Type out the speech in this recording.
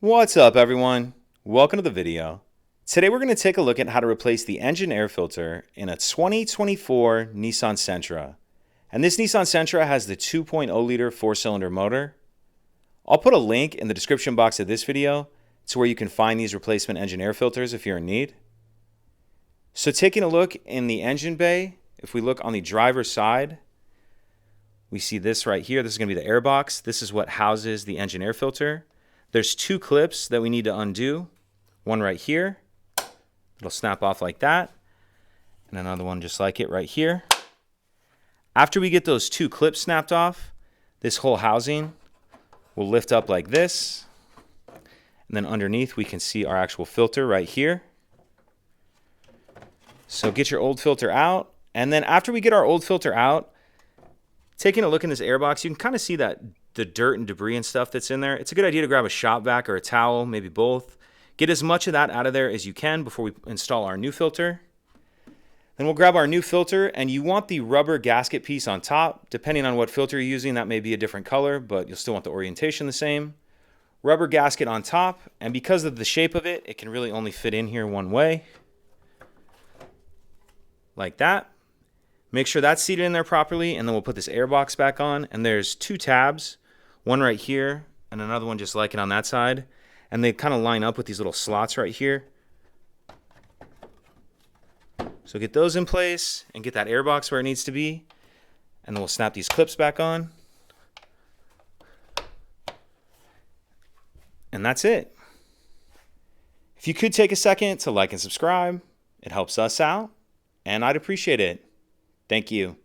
What's up, everyone? Welcome to the video. Today we're going to take a look at how to replace the engine air filter in a 2024 Nissan Sentra. And this Nissan Sentra has the 2.0 liter 4-cylinder motor. I'll put a link in the description box of this video to where you can find these replacement engine air filters if you're in need. So taking a look in the engine bay, if we look on the driver's side, we see this right here. This is going to be the airbox. This is what houses the engine air filter. There's two clips that we need to undo. One right here. It'll snap off like that. And another one just like it right here. After we get those two clips snapped off, this whole housing will lift up like this. And then underneath we can see our actual filter right here. So get your old filter out. And then after we get our old filter out, taking a look in this airbox, you can kind of see that the dirt and debris and stuff that's in there. It's a good idea to grab a shop vac or a towel, maybe both. Get as much of that out of there as you can before we install our new filter. Then we'll grab our new filter, and you want the rubber gasket piece on top. Depending on what filter you're using, that may be a different color, but you'll still want the orientation the same. Rubber gasket on top, and because of the shape of it, it can really only fit in here one way. Like that. Make sure that's seated in there properly, and then we'll put this airbox back on. And there's two tabs, one right here and another one just like it on that side. And they kind of line up with these little slots right here. So get those in place and get that airbox where it needs to be. And then we'll snap these clips back on. And that's it. If you could take a second to like and subscribe, it helps us out, and I'd appreciate it. Thank you.